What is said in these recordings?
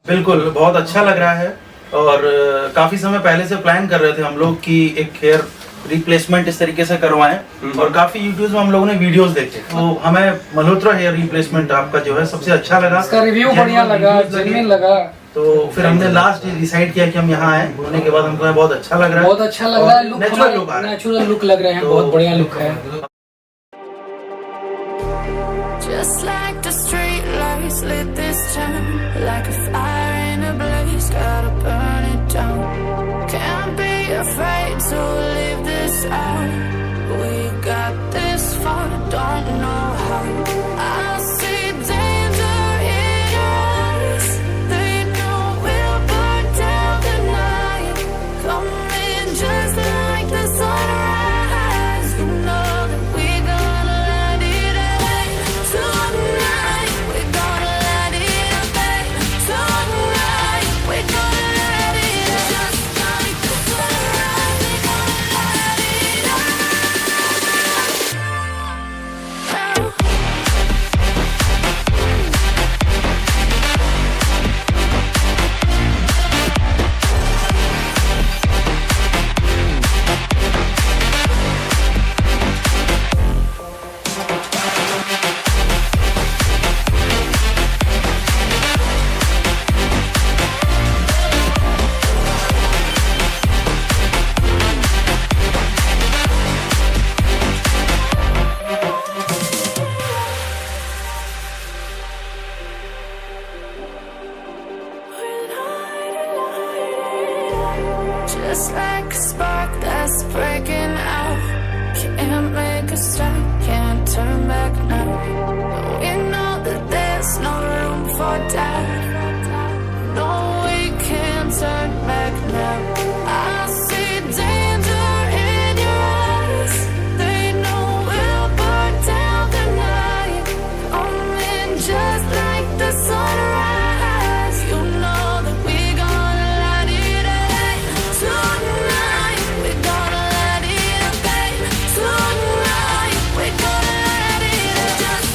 बिल्कुल, बहुत अच्छा लग रहा है और काफी समय पहले से प्लान कर रहे थे हम लोग कि एक हेयर रिप्लेसमेंट इस तरीके से करवाएं और काफी यूट्यूब में हम लोगों ने वीडियोस देखे तो हमें मल्होत्रा हेयर रिप्लेसमेंट आपका जो है सबसे अच्छा लगा, इसका रिव्यू बढ़िया लगा, जेन्युइन लगा। तो फिर हमने लास्ट डिसाइड किया कि हम यहाँ आए, होने के बाद हमको बहुत अच्छा लग रहा है, बहुत अच्छा लग रहा है, लुक नेचुरल लुक लग रहे हैं, बहुत बढ़िया लुक है। Just like the street lights lit this town, like a fire in a blaze, gotta burn it down. Can't be afraid to leave this out. We got this far, don't know how. I see danger in your eyes. They know we'll burn down the night. Coming just like the sunrise. You know that we gonna let it rain. Tonight we gonna let it rain. Tonight we gonna let it rain. Just like the sunrise, we gonna let it rain. Just like a spark that's breaking out. Can't make a stop, can't turn back now. We know that there's no room for doubt. No, we can't turn back now. I see danger in your eyes. They know we'll burn down the night. Coming just like the sunrise. You know that we gonna let it rain. Tonight we gonna let it rain. Tonight we gonna let it rain. Just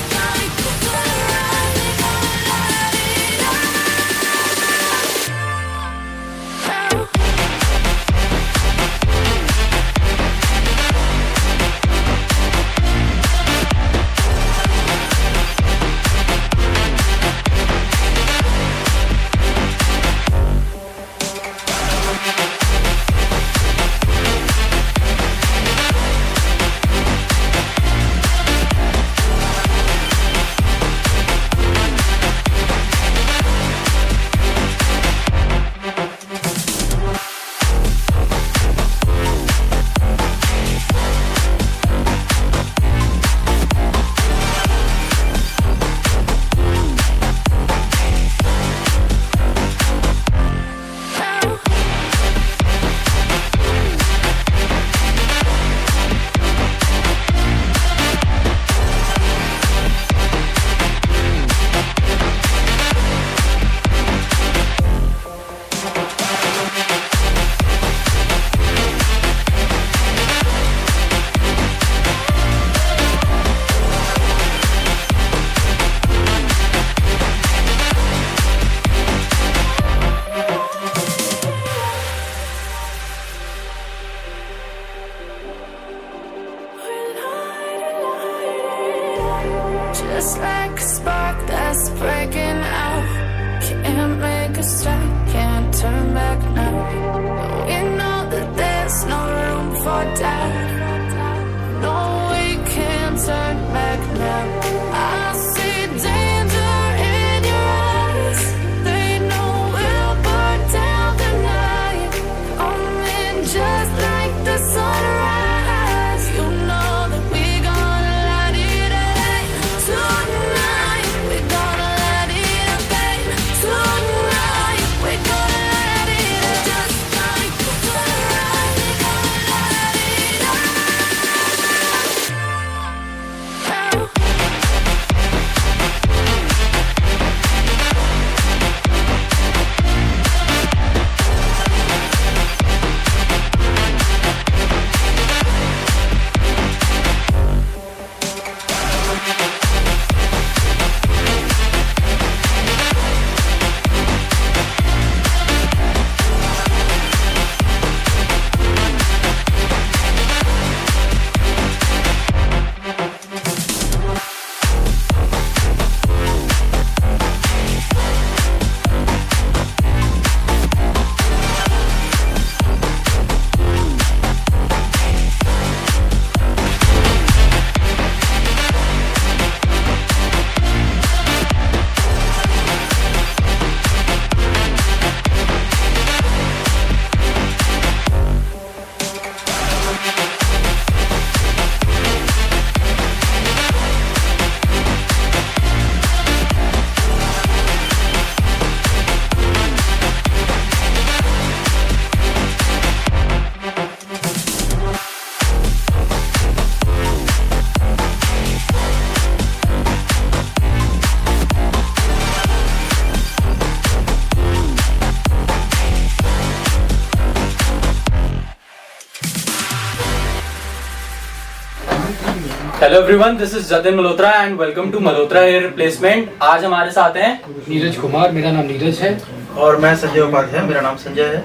hello everyone, this is Jatin Malhotra and welcome to Malhotra hair replacement. आज हमारे साथ हैं नीरज कुमार, मेरा नाम नीरज है। और मैं संजय उपाध्याय, मेरा नाम संजय है।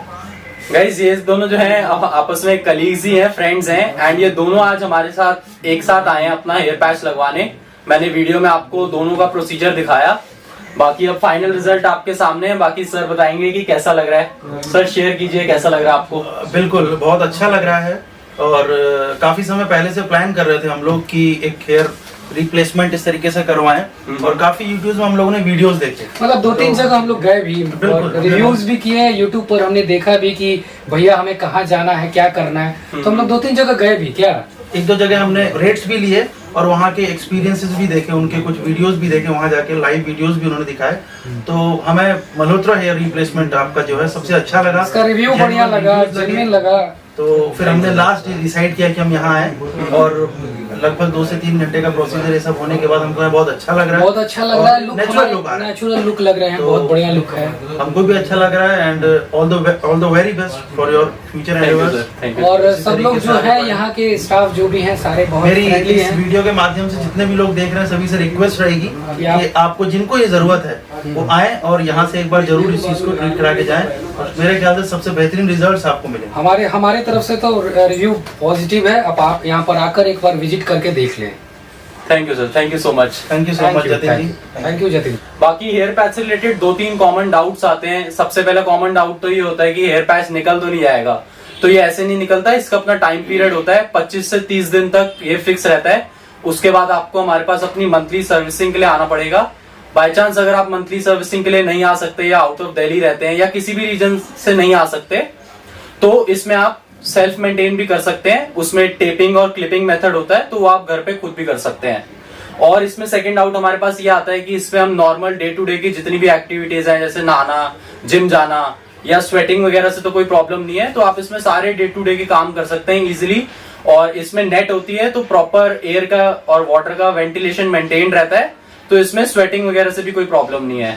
गाइज, ये दोनों जो हैं आपस में कलीग्स ही हैं, फ्रेंड्स हैं एंड ये दोनों आज हमारे साथ एक साथ आए हैं अपना हेयर पैच लगवाने। मैंने वीडियो में आपको दोनों का प्रोसीजर दिखाया, बाकी अब फाइनल रिजल्ट आपके सामने है। बाकी सर बताएंगे कि कैसा लग रहा है। सर शेयर कीजिए, कैसा लग रहा है आपको? बिल्कुल, बहुत अच्छा लग रहा है और काफी समय पहले से प्लान कर रहे थे हम लोग कि एक हेयर रिप्लेसमेंट इस तरीके से करवाएं और काफी यूट्यूब में हम लोगों ने वीडियोस देखे, मतलब 2-3 जगह हम लोग गए भी और रिव्यूज भी किए हैं। यूट्यूब पर हमने देखा भी कि भैया हमें कहाँ जाना है, क्या करना है, तो हम लोग 2-3 जगह गए भी। क्या 1-2 जगह हमने रेट्स भी लिए और वहाँ के एक्सपीरियंसेस भी देखे, उनके कुछ वीडियोस भी देखे, वहाँ जाके लाइव वीडियोस भी उन्होंने दिखाए। तो हमें मल्होत्रा हेयर रिप्लेसमेंट आपका जो है सबसे अच्छा लगा, इसका रिव्यू बढ़िया लगा, जेन्युइन लगा। तो फिर हमने लास्ट डिसाइड किया कि हम यहाँ आए और लगभग 2 से 3 घंटे का प्रोसीजर ये सब होने के बाद हमको बहुत अच्छा लग रहा है। बहुत अच्छा लग रहा है, लुक नेचुरल लुक लग रहे हैं, बहुत बढ़िया लुक है। हमको भी अच्छा लग रहा है and all the very best for your future endeavours. और सब लोग जो है यहाँ के स्टाफ जो भी हैं सारे बहुत मेरी फ्रेंडली इस हैं। वीडियो के माध्यम से जितने भी लोग देख रहे हैं सभी से रिक्वेस्ट रहेगी कि आपको जिनको ये जरूरत है वो आए और यहाँ से एक बार जरूर इस चीज को ट्रीट करा के जाएं और मेरे ख्याल से सबसे बेहतरीन रिजल्ट्स आपको मिलेंगे। हमारे तरफ से तो रिव्यू पॉजिटिव है। अब आप यहाँ पर आकर एक बार विजिट करके देख लें। Thank you sir, thank you so much. Thank you so much Jatin ji. Thank you Jatin. बाकी हेयर पैच से रिलेटेड 2-3 कॉमन डाउट्स आते हैं। सबसे पहला कॉमन डाउट तो ये होता है कि हेयर पैच निकल तो नहीं जाएगा। तो ये ऐसे नहीं निकलता है, इसका अपना टाइम पीरियड होता है। 25 से 30 दिन तक ये फिक्स रहता है। उसके बाद आपको हमारे पास अपनी मंथली सर्विसिंग के लिए आना पड़ेगा। बाय चांस अगर आप मंथली सर्विसिंग के लिए नहीं आ सकते या आउट ऑफ दिल्ली रहते हैं या किसी भी रीजन से नहीं आ सकते, तो इसमें आप सेल्फ मेंटेन भी कर सकते हैं। उसमें टेपिंग और क्लिपिंग मेथड होता है, तो वो आप घर पे खुद भी कर सकते हैं। और इसमें सेकंड डाउट हमारे पास ये आता है कि इसमें हम नॉर्मल डे टू डे की जितनी भी एक्टिविटीज हैं, जैसे नहाना, जिम जाना या स्वेटिंग वगैरह से तो कोई प्रॉब्लम नहीं है। तो आप इसमें सारे डे टू डे के काम कर सकते हैं इजिली। और इसमें नेट होती है तो प्रॉपर एयर का और वाटर का वेंटिलेशन मेंटेन रहता है, तो इसमें स्वेटिंग वगैरह से भी कोई प्रॉब्लम नहीं है।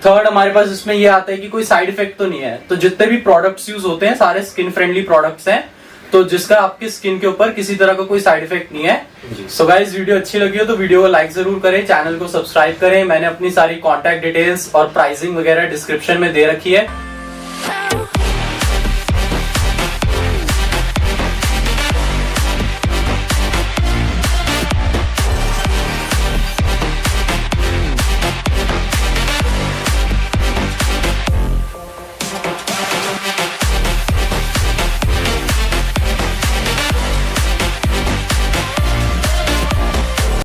थर्ड हमारे पास इसमें ये आता है कि कोई साइड इफेक्ट तो नहीं है। तो जितने भी प्रोडक्ट्स यूज होते हैं सारे स्किन फ्रेंडली प्रोडक्ट्स हैं, तो जिसका आपकी स्किन के ऊपर किसी तरह का कोई साइड इफेक्ट नहीं है। सो गाइस, वीडियो अच्छी लगी हो तो वीडियो को लाइक जरूर करें, चैनल को सब्सक्राइब करें। मैंने अपनी सारी कॉन्टैक्ट डिटेल्स और प्राइसिंग वगैरह डिस्क्रिप्शन में दे रखी है।